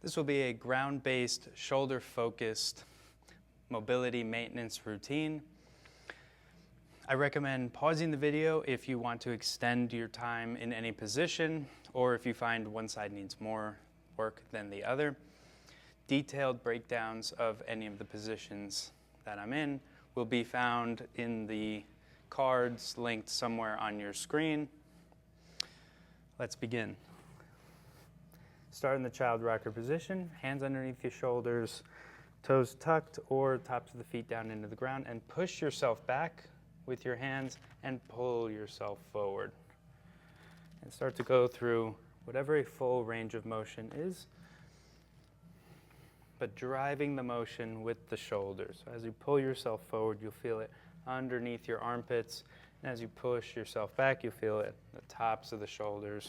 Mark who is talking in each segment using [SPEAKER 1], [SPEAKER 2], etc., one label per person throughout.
[SPEAKER 1] This will be a ground-based, shoulder-focused mobility maintenance routine. I recommend pausing the video if you want to extend your time in any position or if you find one side needs more work than the other. Detailed breakdowns of any of the positions that I'm in will be found in the cards linked somewhere on your screen. Let's begin. Start in the child rocker position, hands underneath your shoulders, toes tucked or tops of the feet down into the ground, and push yourself back with your hands and pull yourself forward. And start to go through whatever a full range of motion is, but driving the motion with the shoulders. So as you pull yourself forward, you'll feel it underneath your armpits, and as you push yourself back, you'll feel it at the tops of the shoulders.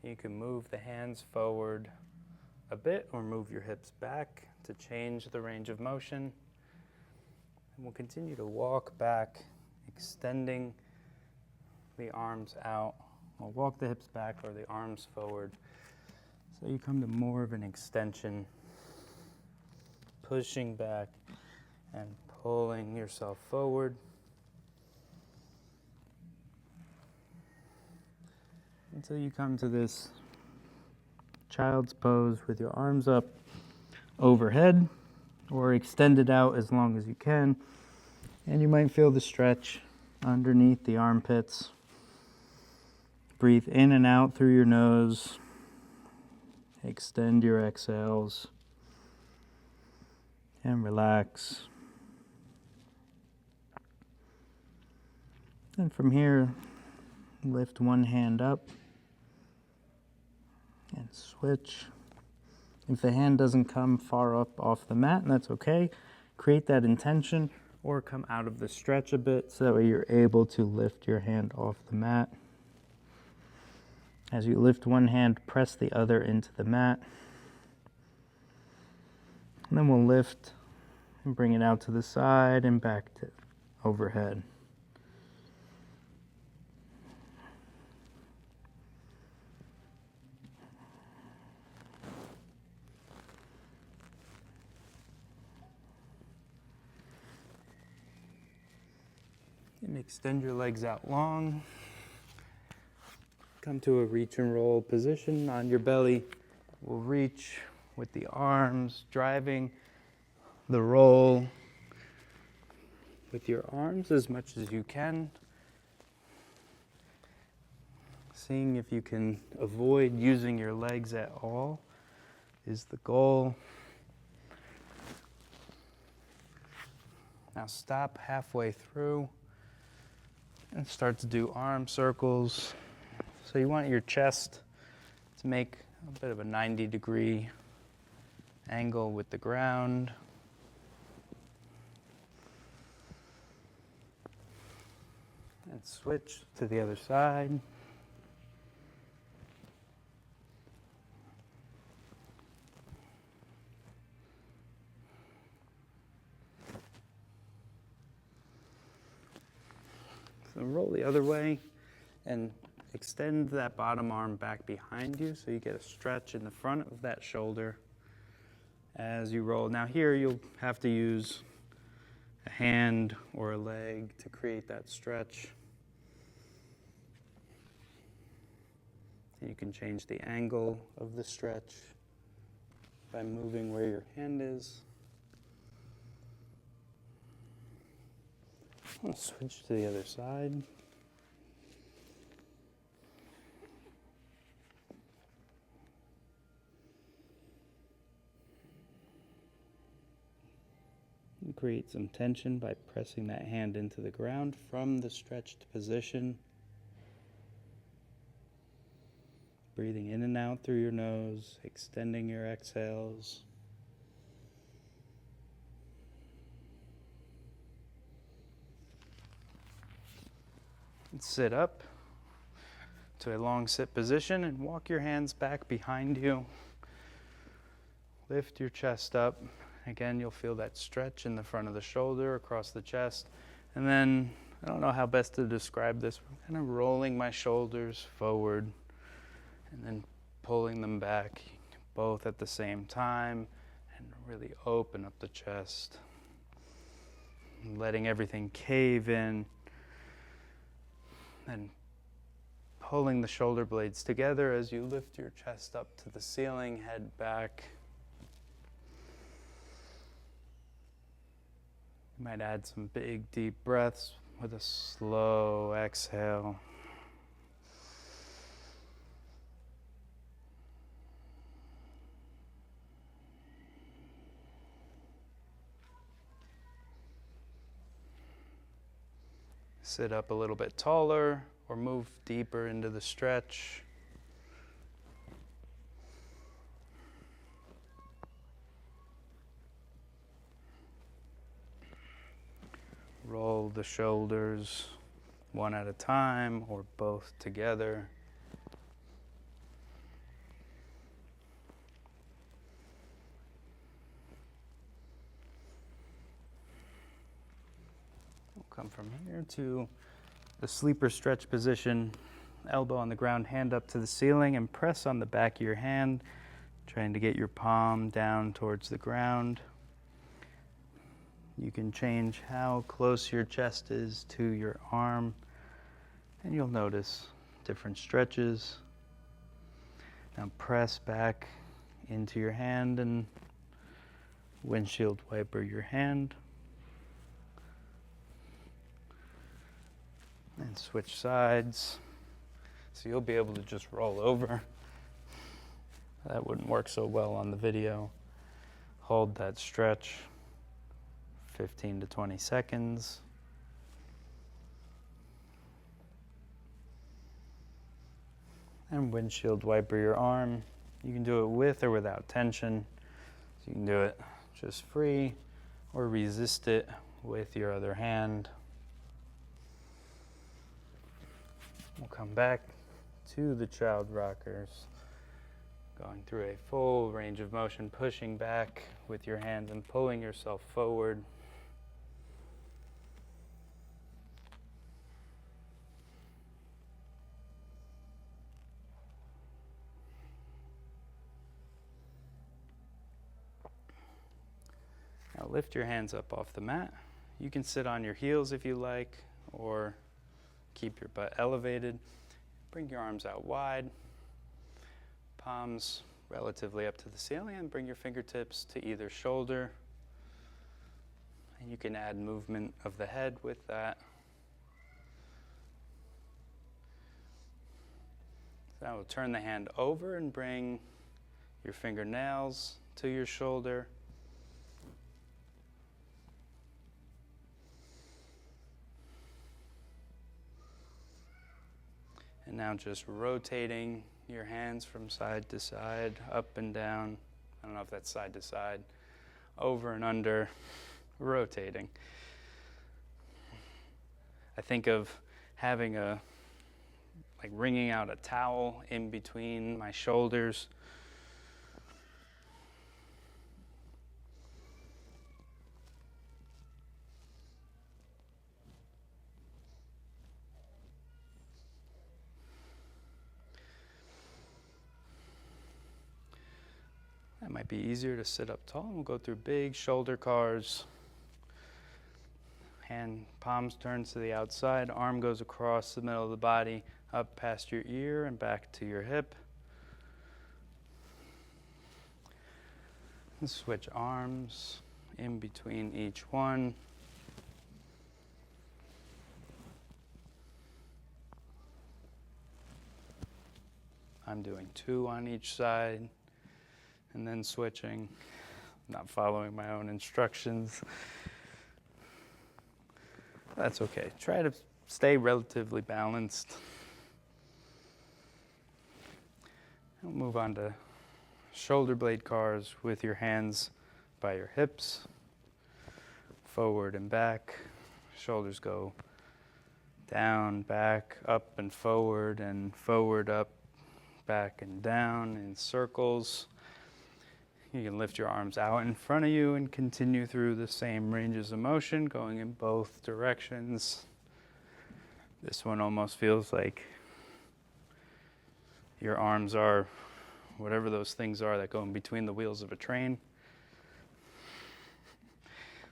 [SPEAKER 1] You can move the hands forward a bit or move your hips back to change the range of motion. And we'll continue to walk back, extending the arms out. We'll walk the hips back or the arms forward. So you come to more of an extension, pushing back and pulling yourself forward. Until you come to this child's pose with your arms up overhead or extended out as long as you can. And you might feel the stretch underneath the armpits. Breathe in and out through your nose. Extend your exhales and relax. And from here, lift one hand up and switch. If the hand doesn't come far up off the mat, that's okay. Create that intention or come out of the stretch a bit so that way you're able to lift your hand off the mat. As you lift one hand, press the other into the mat. And then we'll lift and bring it out to the side and back to overhead. And extend your legs out long. Come to a reach and roll position on your belly. We'll reach with the arms, driving the roll with your arms as much as you can. Seeing if you can avoid using your legs at all is the goal. Now stop halfway through and start to do arm circles. So you want your chest to make a bit of a 90-degree angle with the ground. And switch to the other side. So roll the other way and extend that bottom arm back behind you so you get a stretch in the front of that shoulder as you roll. Now here you'll have to use a hand or a leg to create that stretch. And you can change the angle of the stretch by moving where your hand is. I'll switch to the other side. And create some tension by pressing that hand into the ground from the stretched position. Breathing in and out through your nose, extending your exhales. And sit up to a long sit position and walk your hands back behind you. Lift your chest up. Again, you'll feel that stretch in the front of the shoulder, across the chest. And then I don't know how best to describe this. I'm kind of rolling my shoulders forward and then pulling them back, both at the same time, and really open up the chest. And letting everything cave in, and pulling the shoulder blades together as you lift your chest up to the ceiling, head back. You might add some big, deep breaths with a slow exhale. Sit up a little bit taller or move deeper into the stretch. Roll the shoulders one at a time or both together. We'll come from here to the sleeper stretch position, elbow on the ground, hand up to the ceiling, and press on the back of your hand, trying to get your palm down towards the ground. You can change how close your chest is to your arm, and you'll notice different stretches. Now press back into your hand and windshield wiper your hand. And switch sides. So you'll be able to just roll over. That wouldn't work so well on the video. Hold that stretch, 15 to 20 seconds. And windshield wiper your arm. You can do it with or without tension. So you can do it just free or resist it with your other hand. We'll come back to the child rockers, going through a full range of motion, pushing back with your hands and pulling yourself forward. Now lift your hands up off the mat. You can sit on your heels if you like, or keep your butt elevated. Bring your arms out wide, palms relatively up to the ceiling, and bring your fingertips to either shoulder. And you can add movement of the head with that. So now we'll turn the hand over and bring your fingernails to your shoulder. And now just rotating your hands from side to side, up and down. I don't know if that's side to side, over and under, rotating. I think of having like wringing out a towel in between my shoulders. That might be easier to sit up tall. We'll go through big shoulder cars. Hand, palms turn to the outside. Arm goes across the middle of the body, up past your ear and back to your hip. And switch arms in between each one. I'm doing 2 on each side. And then switching, not following my own instructions. That's okay. Try to stay relatively balanced. We'll move on to shoulder blade cars with your hands by your hips, forward and back. Shoulders go down, back, up and forward, up, back and down in circles. You can lift your arms out in front of you and continue through the same ranges of motion, going in both directions. This one almost feels like your arms are whatever those things are that go in between the wheels of a train.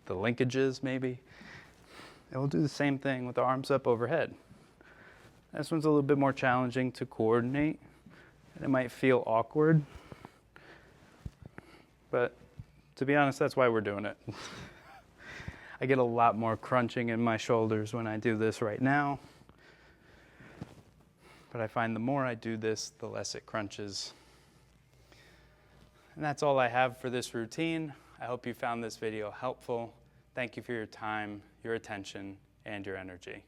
[SPEAKER 1] The linkages, maybe. And we'll do the same thing with the arms up overhead. This one's a little bit more challenging to coordinate, and it might feel awkward. But to be honest, that's why we're doing it. I get a lot more crunching in my shoulders when I do this right now. But I find the more I do this, the less it crunches. And that's all I have for this routine. I hope you found this video helpful. Thank you for your time, your attention, and your energy.